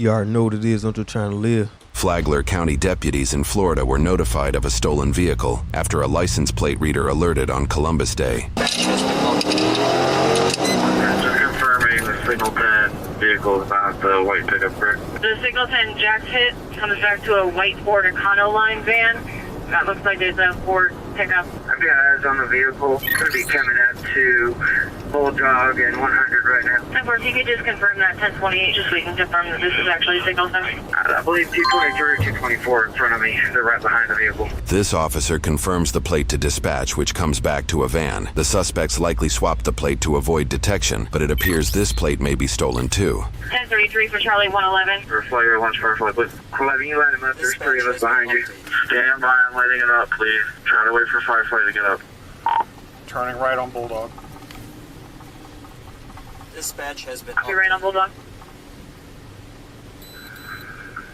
You already know what it is. I'm just trying to live. Flagler County deputies in Florida were notified of a stolen vehicle after a license plate reader alerted on Columbus Day. Just confirming the Signal 10 vehicle is not the white pickup, correct? The Signal 10 Jack's hit comes back to a white Ford Econoline van. That looks like it's a Ford pickup. I've got eyes on the vehicle. It's going to be coming up to Bulldog and 100 right now. Of course, you could just confirm that 1028 just so we can confirm that this is actually Signal 10. I believe 223 or 224 in front of me. They're right behind the vehicle. This officer confirms the plate to dispatch, which comes back to a van. The suspects likely swapped the plate to avoid detection, but it appears this plate may be stolen too. 1033 for Charlie 111. For Flagler lunch firefly, please. 11, you light him up. There's three of us behind you. Stand by, I'm lighting it up, please. Try to wait for Firefly to get up. Turning right on Bulldog. Dispatch has been Copy right on Bulldog.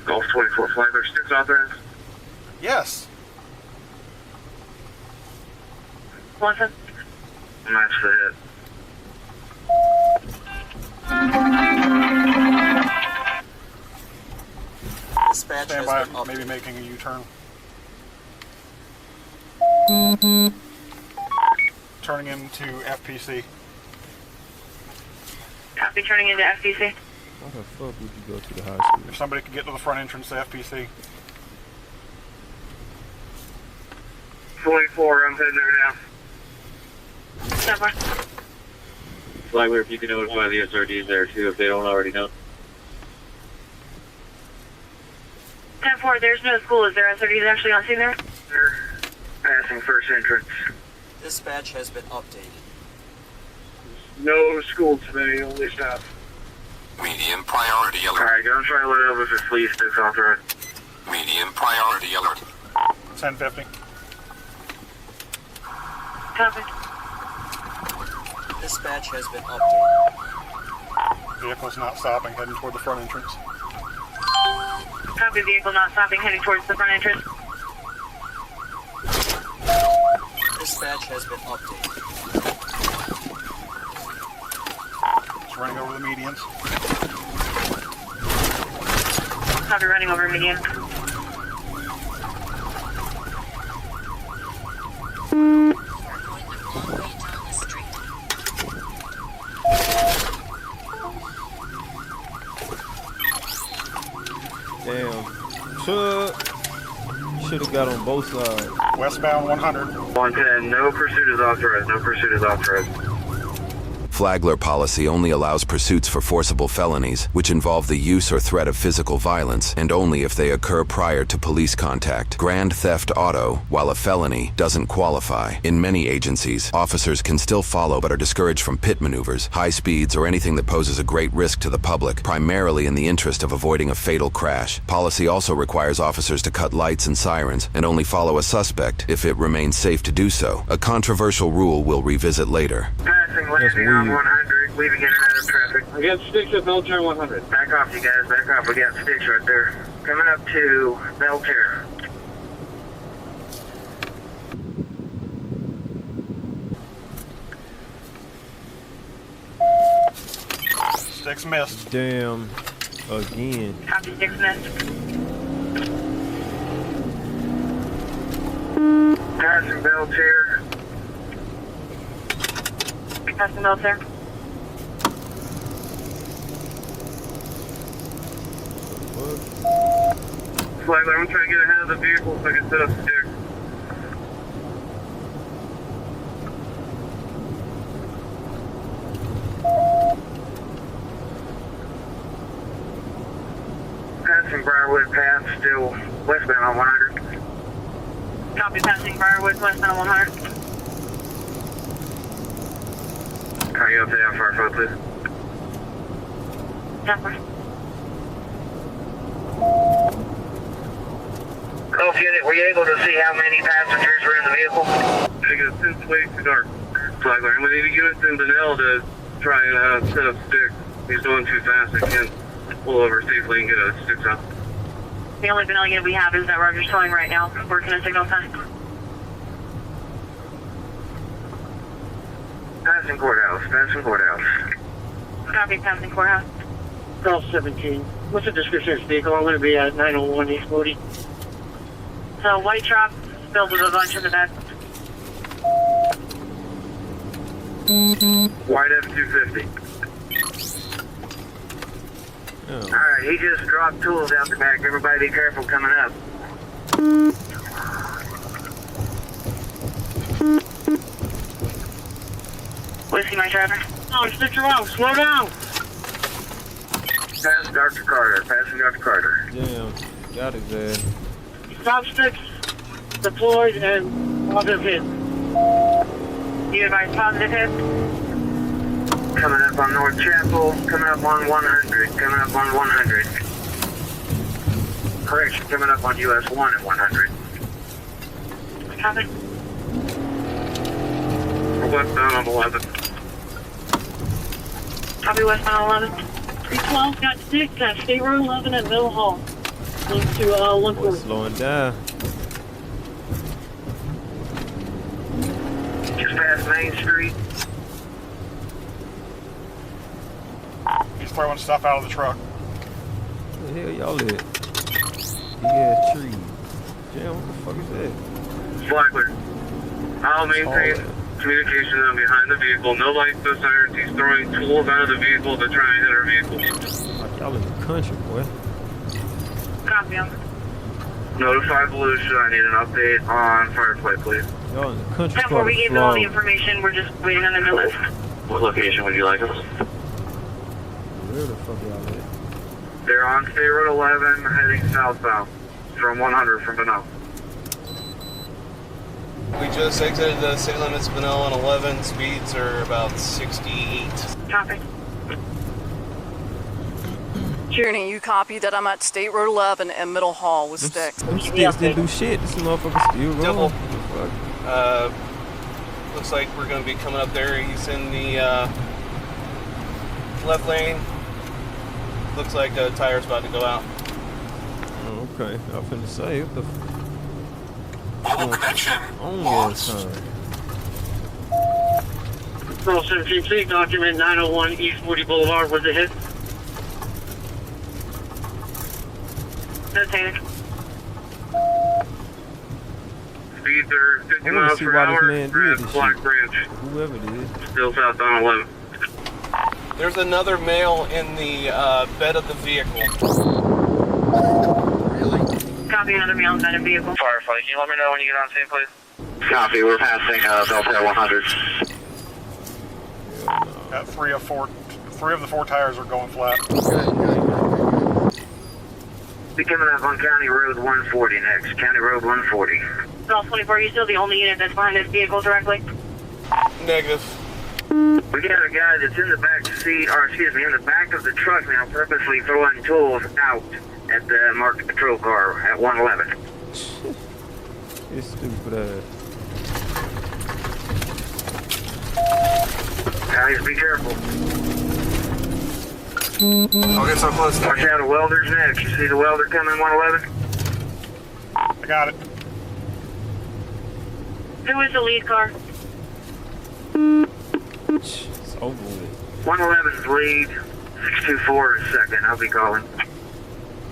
Golf 24, Flagler, sticks authorized. Yes. Listen. Match the hit. Dispatch Stand has by, been maybe making a U-turn. Turning into FPC. Copy, turning into FCC. How the fuck would you go to the high school? If somebody could get to the front entrance to FPC. 24, I'm heading there now. Stop by. Flagler, if you can notify the SRDs there too, if they don't already know. 10-4, there's no school. Is there SRDs actually on scene there? They're passing first entrance. Dispatch has been updated. No school today, only staff. Medium priority alert. Alright, go and try to let over if it's police sticks authorized. Medium priority alert. 1050. Copy. Dispatch has been updated. Vehicle's not stopping, heading toward the front entrance. Copy, vehicle not stopping, heading towards the front entrance. Dispatch has been updated. It's running over the medians. Copy, running over median. Damn. Should have got on both sides. Westbound 100. 110, no pursuit is authorized, no pursuit is authorized. Flagler policy only allows pursuits for forcible felonies, which involve the use or threat of physical violence, and only if they occur prior to police contact. Grand theft auto, while a felony, doesn't qualify. In many agencies, officers can still follow but are discouraged from pit maneuvers, high speeds, or anything that poses a great risk to the public, primarily in the interest of avoiding a fatal crash. Policy also requires officers to cut lights and sirens, and only follow a suspect if it remains safe to do so. A controversial rule we'll revisit later. Passing landing on 100, leaving in and out of traffic. I got sticks at Belcher 100. Back off, you guys, back off. We got sticks right there. Coming up to Belcher. Six missed. Damn. Again. Copy, 6 missed. Passing Belcher. Passing notes there. Flagler, I'm trying to get ahead of the vehicle so I can set up sticks. Passing Briarwood Path, still westbound on 100. Copy, passing Briarwood, westbound 100. Can you update on Firefly, please? Number. Golf unit, were you able to see how many passengers were in the vehicle? I think it's way too dark. Flagler, I'm going to need a unit in Benell to try and set up sticks. He's going too fast. I can't pull over safely and get a sticks up. The only vanilla unit we have is that Rogers towing right now, working a signal sign. Passing courthouse, passing courthouse. Copy, passing courthouse. Golf 17, What's the description of this vehicle? I'm going to be at 901 East 40. So white truck filled with a bunch in the back. White F-250. Oh. Alright, he just dropped tools out the back. Everybody be careful coming up. Whiskey, my driver. Oh, stick around. Slow down. Pass Dr. Carter. Passing Dr. Carter. Damn. Got his ass. Stop sticks deployed and positive hit. You advise positive hit? Coming up on North Chapel. Coming up on 100. Coming up on 100. Correction, coming up on US 1 at 100. Copy. We're westbound on 11. Copy westbound 11. 312 got 6 at State Road 11 at Middle Hall. Link to Boy, 140. slowing down. Just past Main Street. He's throwing stuff out of the truck. What the hell y'all at? Big ass tree. Damn, what the fuck is that? Flagler. I'll maintain communication on behind the vehicle. No lights, no sirens. He's throwing tools out of the vehicle to try and hit our vehicle. Like y'all in the country, boy. Copy on. Notify Volusia. I need an update on Firefly, please. Y'all in the country. Before we gave them all the Florida. information, we're just waiting on the list. What location would you like us? Where the fuck y'all at? They're on State Road 11, heading southbound from 100 from Bonneau. We just exited the city limits of Bonneau on 11. Speeds are about 68. Copy. Journey, you copy that I'm at State Road 11 and Middle Hall with sticks. Them sticks didn't do shit. This motherfucker still Double. rolling. Fuck. Looks like we're going to be coming up there. He's in the left lane. Looks like a tire's about to go out. Oh, okay. I was finna say, what the Full connection. only ass time. Control 17C, document 901 East 40 Boulevard was a hit. Notated. Speeds are 50 I wanna miles see per why this hour. man We're did at this Black shit. Branch. Whoever it is. Still south on 11. There's another male in the bed of the vehicle. Copy another male in the vehicle. Firefly, can you let me know when you get on scene, please? Copy, we're passing Belfair 100. Got 3 of the 4 tires are going flat. Be coming up on County Road 140 next. County Road 140. Bell 24, are you still the only unit that's behind this vehicle directly? Negative. We got a guy that's in the back seat, or excuse me, in the back of the truck now, purposely throwing tools out at the marked patrol car at 111. It's stupid ass. Guys, be careful. I'll get so close. Watch out, a welder's next. You see the welder coming 111? I got it. Who is the lead car? It's over with. 111's lead. 624 is second. I'll be calling.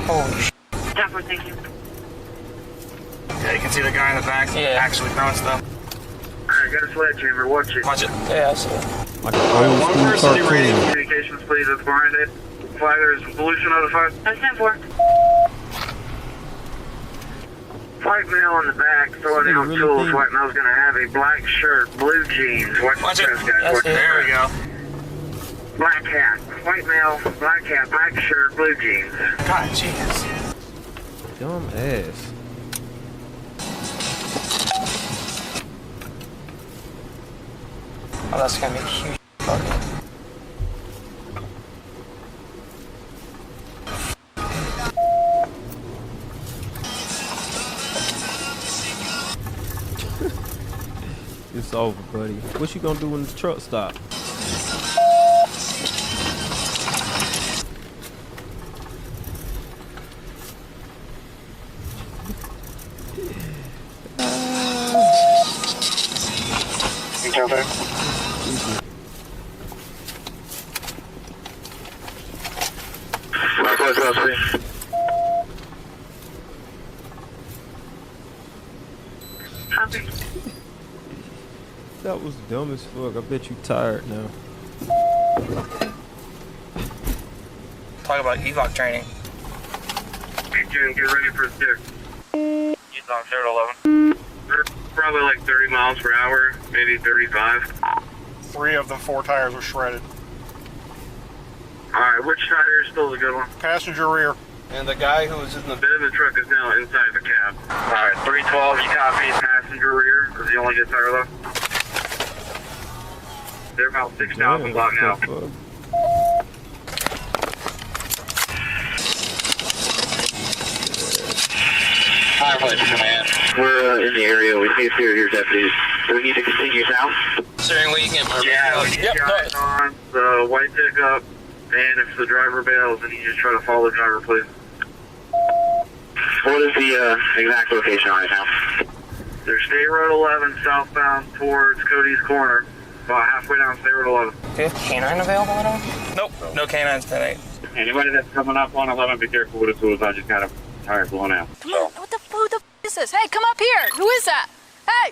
Holy sh**. Temper, thank you. Yeah, you can see the guy in the back actually throwing stuff. Alright, got a sledgehammer. Watch it. Watch it. Yeah, I see it. Like an old One school person cartoon. radio. Communications, please. That's behind it. Flagler is Volusia notified. That's 10-4. White male in the back throwing out Really tools. big. White male's gonna have a black shirt, blue jeans. Watch it. this, guys. That's Watch it. There we this. go. Black hat. White male, black hat, black shirt, blue jeans. God, jeez. Dumb ass. Oh, that's gonna be huge. Fucking. It's over, buddy. What you gonna do when the truck stop? Likewise, I'll see. That was dumb as fuck. I bet you tired now. Talk about EVOC training. Get ready for stick. He's on 011. They're probably like 30 miles per hour, maybe 35. 3 of them, 4 tires were shredded. Alright, which tire is still the good one? Passenger rear. And the guy who was in the The bed of the truck is now inside the cab. Alright, 312, you copy. Passenger rear is the only good tire left. They're about 6,000 block now. We're in the area. We see your deputies. Do we need to continue south? steering wheel, you can Yeah, we yep, got on the white pickup, and if the driver bails, then you just try to follow the driver, please. What is the exact location right now? There's State Road 11 southbound towards Cody's Corner, about halfway down State Road 11. Do you have canine available at all? Nope, no canines tonight. Anybody that's coming up on 11, be careful with the tools. I just got a tire blown out. Come on, who the is this? Hey, come up here. Who is that? Hey,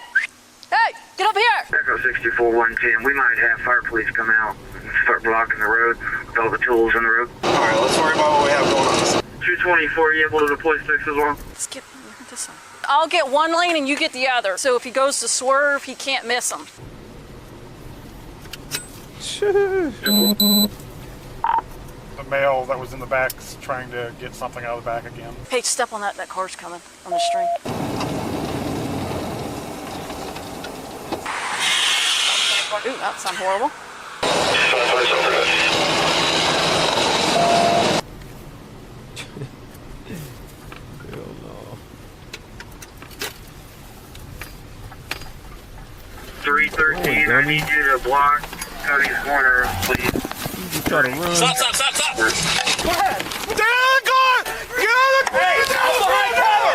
hey, get up here. Echo 64 110. We might have fire police come out and start blocking the road with all the tools in the road. All right, let's worry about what we have going on. 224, you able to deploy 6 as well? Let's get this one. I'll get one lane and you get the other. So if he goes to swerve, he can't miss him. The male that was in the back's trying to get something out of the back again. Hey, step on that. That car's coming on the string. Ooh, that sounds horrible. Hell no. 313, I need you to block Cody's Corner, please. You try to run. Stop! Go ahead! Get out of the car! Get out of the car! Hey, I'm behind cover!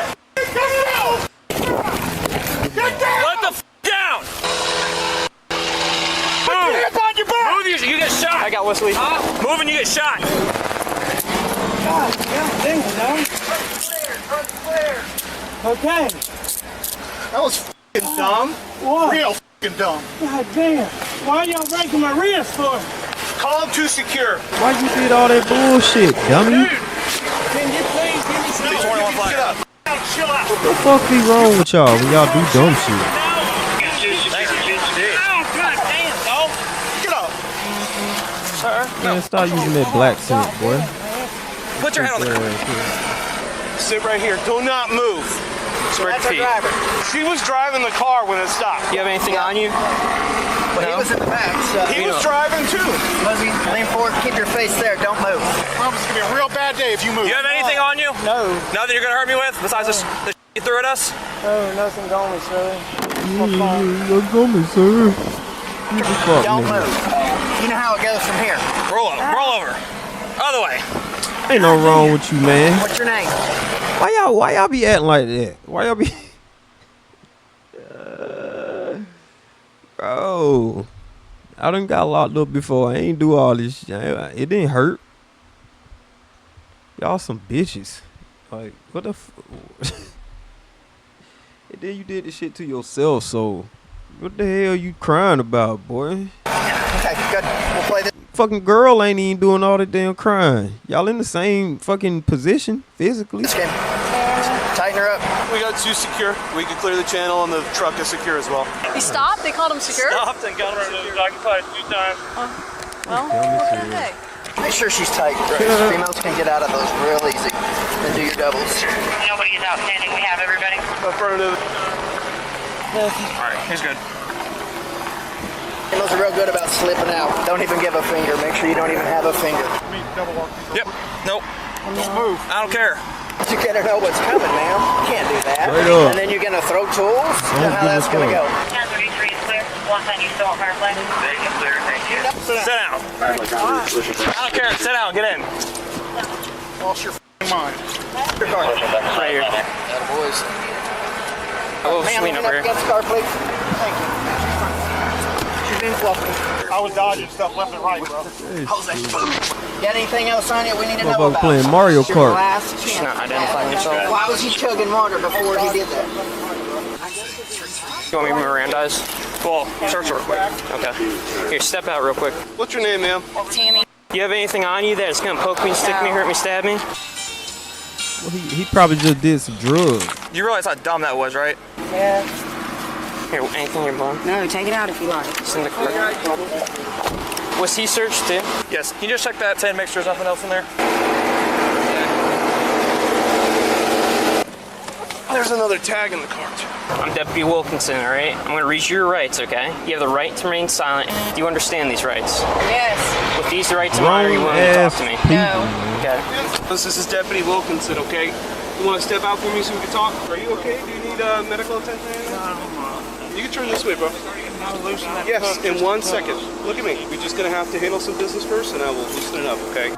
Get down! Let the f down! Put your hands on your back! Move, you get shot! I got Wesley. Move and you get shot! God damn, no? Okay. That was f***ing dumb. What? Real f***ing dumb. God damn. Why y'all breaking my wrist for? Call him 2 secure. Why you did all that bullshit, dummy? Can you please give me some? Shut up. Chill out. What the fuck be wrong with y'all when y'all do dumb shit? Oh, God damn, dog. Get up. Sir? Man, start using that black scent, boy. Put your hand on the car. Sit right here. Do not move. Spread your feet. She was driving the car when it stopped. You have anything on you? Well, he was in the back, so He was driving too. Mosey, lean forward, keep your face there, don't move. Promise it's gonna be a real bad day if you move. You have anything on you? No. Nothing you're gonna hurt me with besides the you threw at us? Oh, nothing's on me, sir. You're coming, sir. You the fuck, Don't nigga. move. You know how it goes from here. Roll over. Other way. Ain't no wrong with you, man. What's your name? Why y'all be acting like that? Why y'all be? Bro, I done got locked up before. I ain't do all this shit. It didn't hurt. Y'all some bitches. Like, what the and then you did this shit to yourself, so what the hell you crying about, boy? Okay, good. We'll play this. Fucking girl ain't even doing all that damn crying. Y'all in the same fucking position, physically. This game. Tighten her up. We got 2 secure. We can clear the channel and the truck is secure as well. He stopped? They called him secure? Stopped and got him secure. Occupied 2 times. Well, what can I say? Make sure she's tight. Females can get out of those real easy. Then do your doubles. Nobody is outstanding. We have everybody. Affirmative. Alright, he's good. Females are real good about slipping out. Don't even give a finger. Make sure you don't even have a finger. Yep. Nope. Just move. I don't care. You gotta know what's coming, ma'am. You can't do that. Straight up. And then you're gonna throw tools. You know how that's gonna go. 1033 is clear. One time you still on fire play. They can clear, thank you. Sit down. I don't care. Sit down. Get in. Lost your f***ing mind. Your car. Right here. Boys. Oh, Ma'am, lean lean over up here. against the car, please. Thank you. She's been fluffy. I was dodging stuff left and right, bro. Got anything else on you we need to know Motherfucker about? playing Mario It's your Kart. last chance. Not identifying yourself. Why was he chugging water before he did that? You want me to Mirandize? Well, search real quick. Okay. Here, step out real quick. What's your name, ma'am? Tammy. You have anything on you that's gonna poke me, stick me, hurt me, stab me? Well, he probably just did some drugs. You realize how dumb that was, right? Yeah. Here, anything in your bone? No, take it out if you like. It's in the correct. Was he searched too? Yes. Can you just check that tent, make sure there's nothing else in there? There's another tag in the car, too. I'm Deputy Wilkinson, all right? I'm gonna read you your rights, okay? You have the right to remain silent. Do you understand these rights? Yes. With these rights in mind, are you willing to talk to me? No. Okay. This is Deputy Wilkinson, okay? You want to step out for me so we can talk? Are you okay? Do you need medical attention? You can turn this way, bro. Yes, in 1 second. Look at me. We're just gonna have to handle some business first, and I will loosen it up, okay?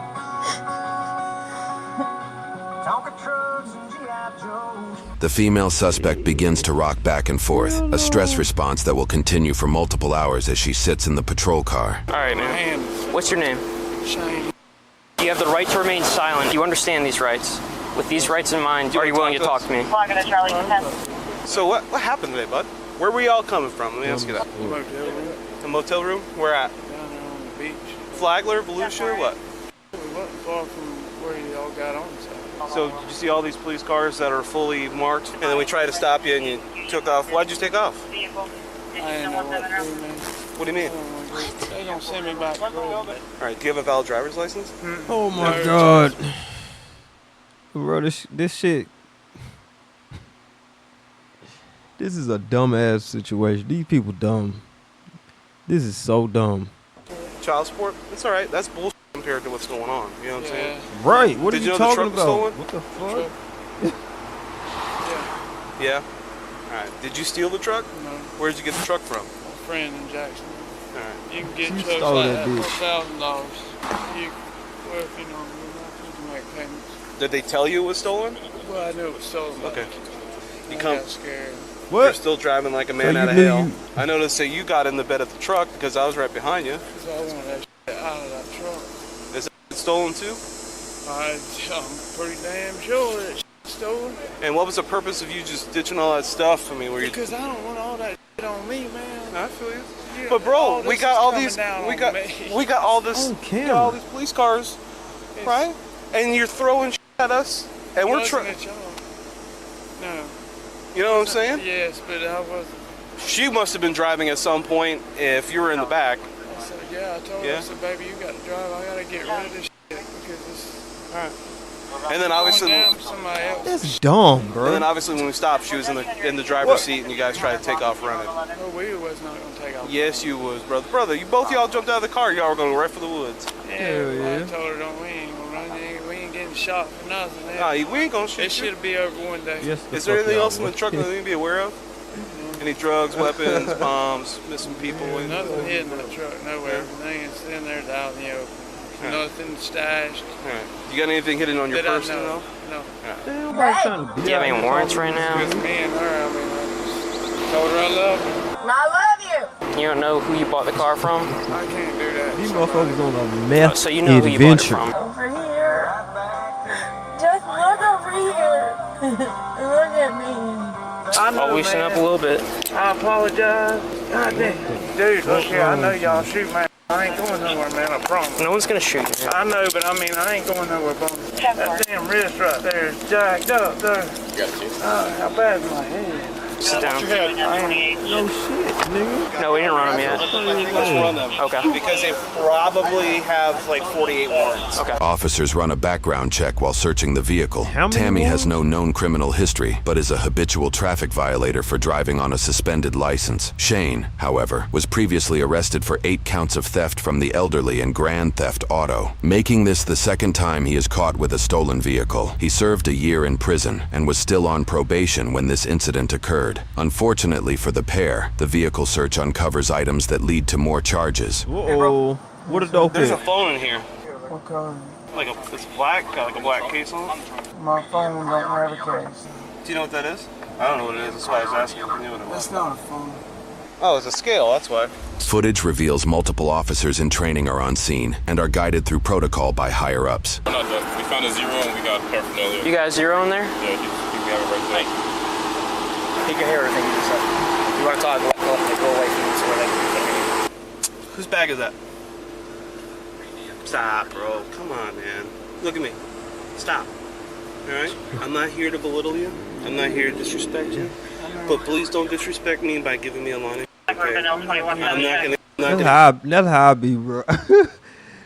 The female suspect begins to rock back and forth, a stress response that will continue for multiple hours as she sits in the patrol car. All right, man. What's your name? Shane. You have the right to remain silent. Do you understand these rights? With these rights in mind, are you willing to talk to me? So what happened today, bud? Where were y'all coming from? Let me ask you that. Motel room. A motel room? Where at? Down there on the beach. Flagler, Volusia, or what? We wasn't far from where y'all got on, so. So did you see all these police cars that are fully marked? And then we tried to stop you and you took off. Why'd you take off? I didn't know what to do, man. What do you mean? They gonna send me back to road. All right, do you have a valid driver's license? Oh my God. Bro, this shit. This is a dumbass situation. These people dumb. This is so dumb. Child support? It's all right. That's bullshit compared to what's going on. You know what I'm saying? Right. What Did are you you know the talking truck was about? stolen? What the fuck? Yeah. All right. Did you steal the truck? No. Where'd you get the truck from? My friend in Jackson. All right. You can get She trucks stole like that that for bitch. $1,000. Well, if you know, you can make payments. Did they tell you it was stolen? Well, I knew it was stolen. but Okay. You I come. got scared. You're still driving like a man So out you of knew hell. you- I noticed that you got in the bed of the truck because I was right behind you. Because I wanted that shit out of that truck. Is it stolen too? I'm pretty damn sure that shit's stolen. And what was the purpose of you just ditching all that stuff? I mean, were you? Because I don't want all that shit on me, man. I feel you. You But know, bro, we this got is all coming these. down We on got. me. We got all this. On We camera. got all these police cars, right? And you're throwing shit at us, and we're Wasn't trying. it y'all? No. You know what I'm saying? Yes, but I wasn't. She must have been driving at some point if you were in the back. I said, yeah, I told her, Yeah. I said, baby, you got to drive. I got to get rid of this shit because it's And then going obviously, down to somebody else. That's dumb, bro. and then obviously when we stopped, she was in the driver's seat, and you guys tried to take off running. No, we was not going to take off. Yes, you was, brother. Brother, you both y'all jumped out of the car. Y'all were going right for the woods. Yeah, Hell yeah. I told her, we ain't going to run. We ain't getting shot for nothing. Nah, we ain't gonna shoot It you. should be over one day. Yes, the Is there fuck anything y'all else in the would. truck that we need to be aware of? Any drugs, weapons, bombs, missing people? There's nothing hidden in the truck, nowhere. Everything is in there out in the open. Nothing stashed. All right. You got anything hidden on your That I person, know. though? No. Damn, nobody trying to Do you have any warrants right now? With me and her, I mean, I just told her I love her. I love you. You don't know who you bought the car from? I can't do that. These motherfuckers on a meth So you know who you bought it adventure. from. Over here. Just look over here. Look at me. I know, Oh, we stand up a little bit. I apologize. God damn. Dude, look here, I know y'all shoot, man. I ain't going nowhere, man, I promise. No one's gonna shoot you. I know, but I mean, I ain't going nowhere, bro. That damn wrist right there is jacked up, there. How bad's my head? Sit down. I ain't, No shit, nigga. No, we didn't run them yet. Let's run them. Okay. Because they probably have like 48 warrants. Okay. Officers run a background check while searching the vehicle. How many Tammy has warrants? no known criminal history, but is a habitual traffic violator for driving on a suspended license. Shane, however, was previously arrested for 8 counts of theft from the elderly and grand theft auto, making this the second time he is caught with a stolen vehicle. He served a year in prison and was still on probation when this incident occurred. Unfortunately for the pair, the vehicle search uncovers items that lead to more charges. Uh-oh. What a dope There's a is. phone in here. what color? It's black, got like a black case on it. My phone don't have a case. Do you know what that is? I don't know what it is. That's why I was asking if you knew what it was. That's not a phone. Oh, it's a scale. That's why. Footage reveals multiple officers in training are on scene and are guided through protocol by higher-ups. We're not done. We found a zero and we got paraphernalia. You got a zero in there? Yeah, we have it right there. He can hear everything you said. If you want to talk, go away from me so where they can hear you. Whose bag is that? Stop, bro. Come on, man. Look at me. Stop. Alright? I'm not here to belittle you. I'm not here to disrespect you. But please don't disrespect me by giving me a line. Okay? I'm not gonna. That's how I be, bro.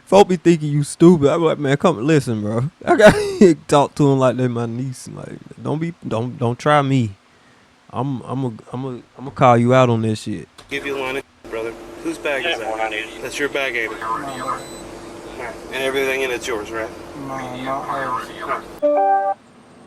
Folk be thinking you stupid. I'm like, man, come listen, bro. I gotta talk to him like they're my niece. Like, don't try me. I'm gonna call you out on this shit. Give you a line, brother. Whose bag is that? That's your bag, ain't it? And everything in it's yours, right?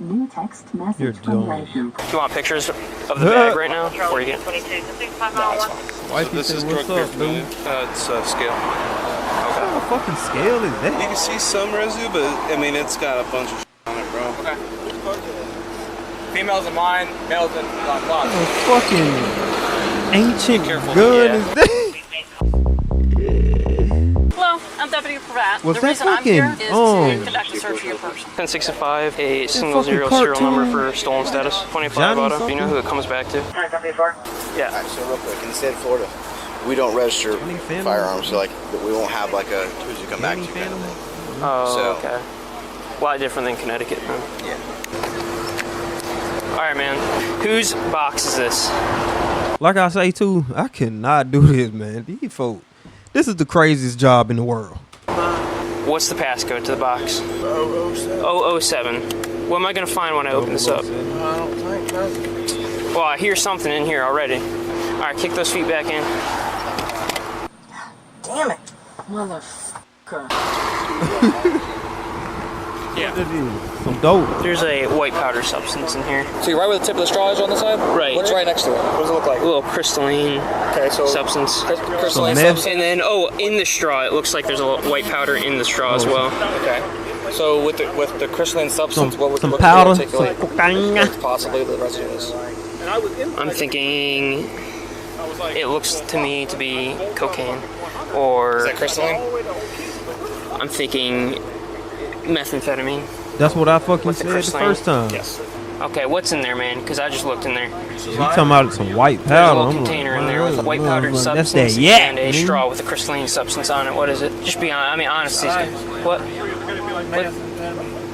New text message You're from dumb. Reggie. You want pictures of the bag right now? Before you get. Wifey This said, is what's drug up, dude? It's scale. What kind of fucking scale is You that? can see some residue, but I mean, it's got a bunch of on it, bro. Okay. Females in mine, males in What lots. kind of fucking ancient gun is that? Hello, I'm Deputy Pratt. Was the that reason I'm fucking- here is oh. to conduct a search of your person. 1065, a single fucking zero serial cartoon. number for stolen status. 25 Johnny auto. Do you know something? who it comes back to? Yeah. Alright, so real quick, in the state of Florida, we don't register firearms, so like we won't have like a who's you come back to kind of thing. Oh, So- okay. A lot different than Connecticut, man. Yeah. All right, man. Whose box is this? Like I say too, I cannot do this, man. These folk, this is the craziest job in the world. What's the passcode to the box? 007. What am I gonna find when I open this up? I don't think nothing. Well, I hear something in here already. All right, kick those feet back in. Damn it, motherfucker. Yeah. What is? Some dope. There's a white powder substance in here. So you're right where the tip of the straw is on the side? Right. What's right next to it? What does it look like? A little crystalline Okay, so substance. crystalline Some meth? substance. And then, in the straw, it looks like there's a little white powder in the straw as well. Okay. So with the crystalline substance, what would some what powder, would you some articulate cocaine. what possibly the residue is? I'm thinking it looks to me to be cocaine, or Is that crystalline? I'm thinking methamphetamine. That's what I fucking With the said the crystalline? first time. Yes. Okay, what's in there, man? Because I just looked in there. You talking about some white There's a powder? little I'm like, container in there with a white man, powdered that's substance that yak, and a man. straw with a crystalline substance on it. What is it? Just be honest. I mean, honestly. What?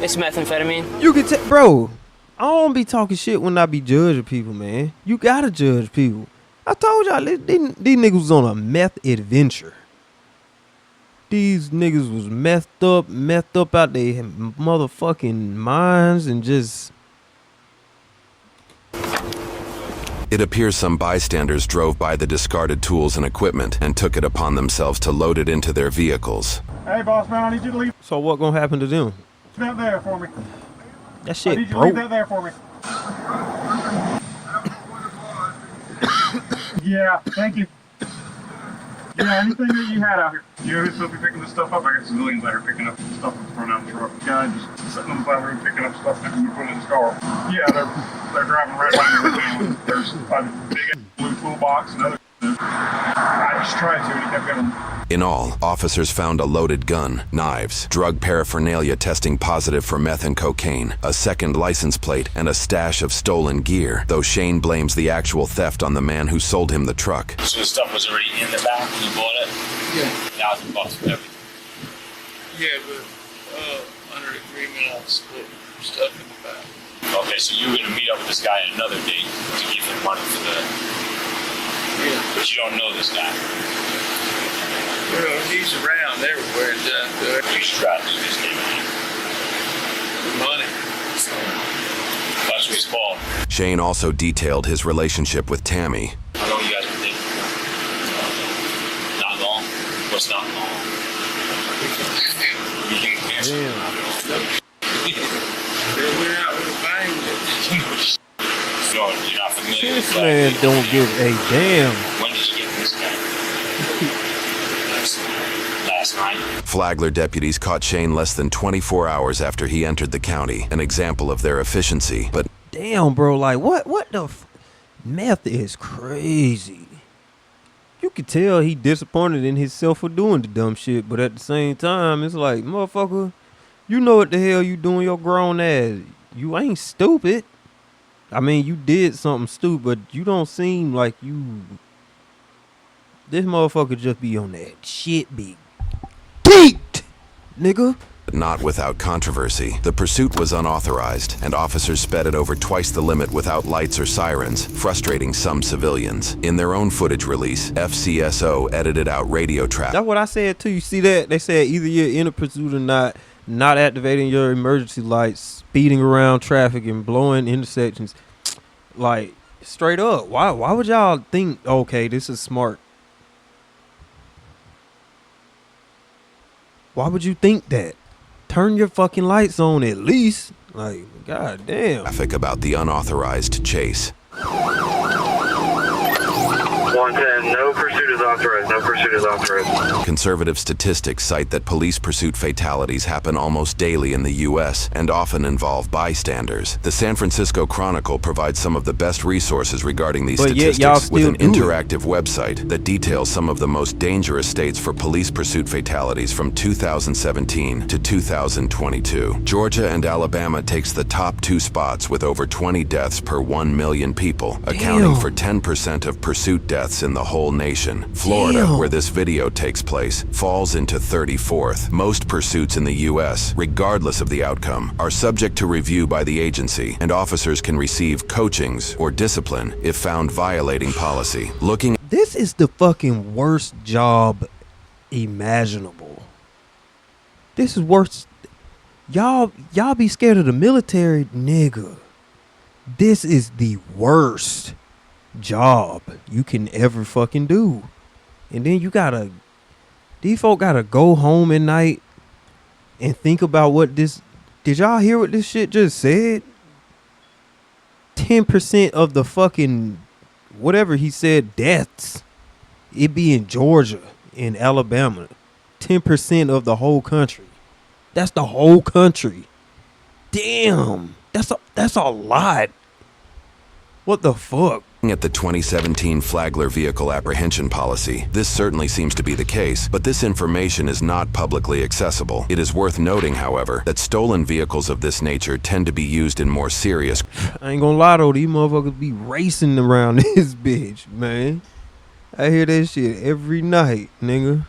It's methamphetamine. You can tell, bro. I don't be talking shit when I be judging people, man. You gotta judge people. I told y'all these niggas was on a meth adventure. These niggas was methed up out their motherfucking minds and just. It appears some bystanders drove by the discarded tools and equipment and took it upon themselves to load it into their vehicles. Hey, boss man, I need you to leave So what gonna happen to them? that there for me. That I shit need you to leave broke. that there for me. Yeah, thank you. Yeah, anything that you had out here. You know who's supposed to be picking this stuff up? I got civilians out here picking up stuff in front of the truck. Guy just sitting on the side of the road picking up stuff and putting it in his car. Yeah, they're driving right by me right now. There's a big blue toolbox and other. I just tried to, and he kept getting. In all, officers found a loaded gun, knives, drug paraphernalia testing positive for meth and cocaine, a second license plate, and a stash of stolen gear, though Shane blames the actual theft on the man who sold him the truck. So the stuff was already in the back when you bought it? Yeah. $1,000 for everything. Yeah, but under agreement, I'll split stuff in the back. Okay, so you were going to meet up with this guy at another date to give him money for the... Yeah. But you don't know this guy. Well, he's around everywhere and You just tried to do this game. money. That's what he's called. Shane also detailed his relationship with Tammy. How long you guys been dating? Not long? What's not long? You think it's cancer? We're out with a bang. So you're not familiar This with man that? don't give a damn. When did you get this guy? Last night. Flagler deputies caught Shane less than 24 hours after he entered the county, an example of their efficiency, but Damn, bro. Like, what the meth is crazy. You could tell he disappointed in himself for doing the dumb shit, but at the same time, it's like, motherfucker, you know what the hell you doing your grown ass. You ain't stupid. I mean, you did something stupid, but you don't seem like you. This motherfucker just be on that shit be geeked, nigga. Not without controversy. The pursuit was unauthorized, and officers sped it over twice the limit without lights or sirens, frustrating some civilians. In their own footage release, FCSO edited out radio traffic. That's what I said too. You see that? They said either you're in a pursuit or not activating your emergency lights, speeding around traffic, and blowing intersections. Like, straight up. Why would y'all think, okay, this is smart? Why would you think that? Turn your fucking lights on at least. Like, god damn. Traffic about the unauthorized chase. 110, no pursuit is authorized. No pursuit is authorized. Conservative statistics cite that police pursuit fatalities happen almost daily in the U.S. and often involve bystanders. The San Francisco Chronicle provides some of the best resources regarding these statistics with an interactive website that details some of the most dangerous states for police pursuit fatalities from 2017 to 2022. Georgia and Alabama takes the top 2 spots with over 20 deaths per 1 million people, accounting for 10% of pursuit deaths in the whole nation. Florida, where this video takes place, falls into 34th. Most pursuits in the U.S., regardless of the outcome, are subject to review by the agency, and officers can receive coachings or discipline if found violating policy. This is the fucking worst job imaginable. This is worse. Y'all be scared of the military, nigga. This is the worst job you can ever fucking do. And then these folk gotta go home at night and think about what this. Did y'all hear what this shit just said? 10% of the fucking whatever he said deaths, it be in Georgia, in Alabama. 10% of the whole country. That's the whole country. Damn, that's a lot. What the fuck? At the 2017 Flagler Vehicle Apprehension Policy, this certainly seems to be the case, but this information is not publicly accessible. It is worth noting, however, that stolen vehicles of this nature tend to be used in more serious... I ain't gonna lie though, these motherfuckers be racing around this bitch, man. I hear that shit every night, nigga.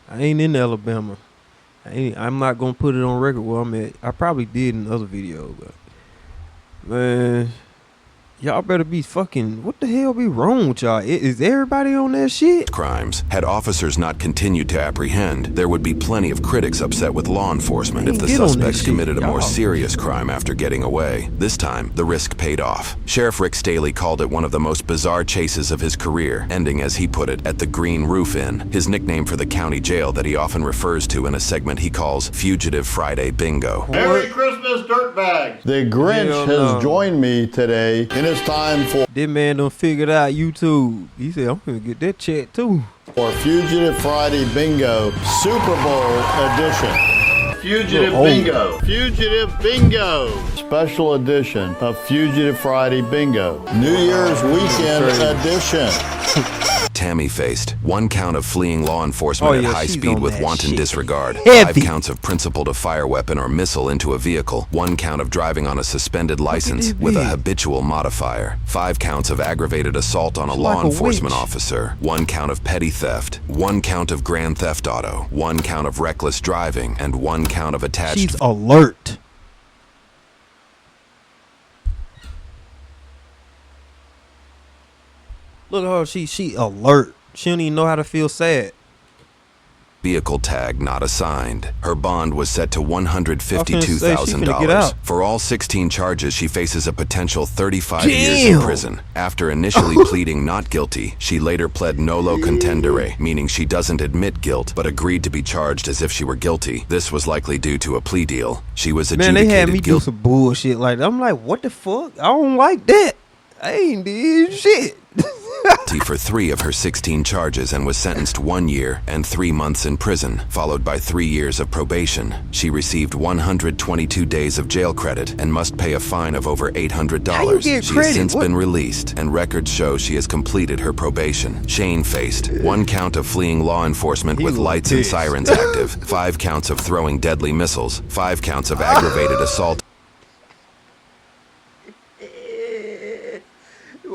I ain't in Alabama. I'm not gonna put it on record where I'm at. I probably did in other videos, but man, y'all better be fucking, what the hell be wrong with y'all? Is everybody on that shit? Crimes. Had officers not continued to apprehend, there would be plenty of critics upset with law enforcement if the suspects committed a more serious crime after getting away. This time, the risk paid off. Sheriff Rick Staley called it one of the most bizarre chases of his career, ending, as he put it, at the Green Roof Inn, his nickname for the county jail that he often refers to in a segment he calls Fugitive Friday Bingo. Merry Christmas, dirtbags! The Grinch has joined me today, and it's time for... This man done figured out YouTube. He said, I'm gonna get that check too. For Fugitive Friday Bingo, Super Bowl edition. Fugitive Bingo. Fugitive Bingo. Special edition of Fugitive Friday Bingo. New Year's weekend edition. Tammy faced 1 count of fleeing law enforcement at high speed with wanton disregard, Heavy. 5 counts of principal to fire weapon or missile into a vehicle, 1 count of driving on a suspended license with a habitual modifier, 5 counts of aggravated assault on a law enforcement officer, 1 count of petty theft, 1 count of grand theft auto, 1 count of reckless driving, and 1 count of attached... She's alert. Look at her, she alert. She don't even know how to feel sad. Vehicle tag not assigned. Her bond was set to $152,000. For all 16 charges, she faces a potential 35 years in prison. After initially pleading not guilty, she later pled nolo contendere, meaning she doesn't admit guilt, but agreed to be charged as if she were guilty. This was likely due to a plea deal. She was adjudicated guilty. Man, they had me do some bullshit like that. I'm like, what the fuck? I don't like that. I ain't did shit. For 3 of her 16 charges and was sentenced 1 year and 3 months in prison, followed by 3 years of probation. She received 122 days of jail credit and must pay a fine of over $800. She has since been released, and records show she has completed her probation. Shane faced 1 count of fleeing law enforcement with lights and sirens active, 5 counts of throwing deadly missiles, 5 counts of aggravated assault.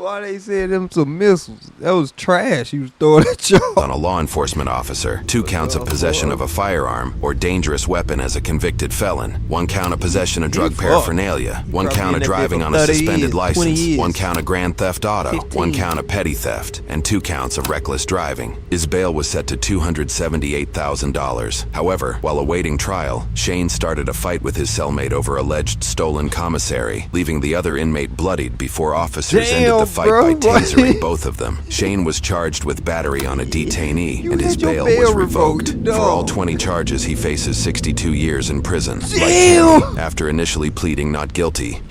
why they said them some missiles. That was trash. He was throwing at y'all. On a law enforcement officer, 2 counts of possession of a firearm or dangerous weapon as a convicted felon, 1 count of possession of drug paraphernalia, 1 count of driving on a suspended license, 1 count of grand theft auto, 1 count of petty theft, and 2 counts of reckless driving. His bail was set to $278,000. However, while awaiting trial, Shane started a fight with his cellmate over alleged stolen commissary, leaving the other inmate bloodied before officers ended the fight by tasering both of them. Shane was charged with battery on a detainee, and his bail was revoked. For all 20 charges, he faces 62 years in prison. Like Tammy, after initially pleading not guilty.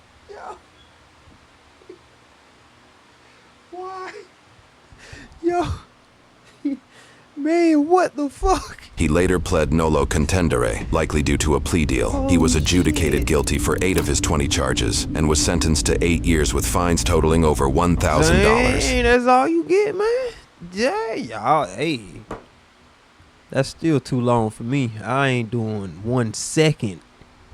Why? Yo. Man, what the fuck? He later pled nolo contendere, likely due to a plea deal. He was adjudicated guilty for 8 of his 20 charges and was sentenced to 8 years with fines totaling over $1,000. Dang, that's all you get, man? Yeah, y'all, hey. That's still too long for me. I ain't doing 1 second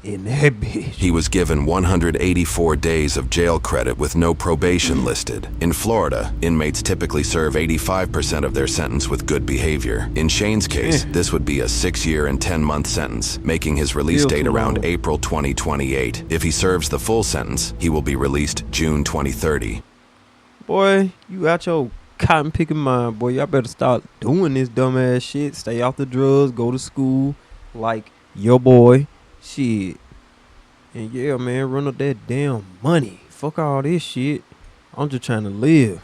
in that bitch. He was given 184 days of jail credit with no probation listed. In Florida, inmates typically serve 85% of their sentence with good behavior. In Shane's case, this would be a 6-year and 10-month sentence, making his release date around April 2028. If he serves the full sentence, he will be released June 2030. Boy, you out your cotton picking mind, boy. Y'all better start doing this dumbass shit. Stay off the drugs, go to school like your boy. Shit. And yeah, man, run up that damn money. Fuck all this shit. I'm just trying to live.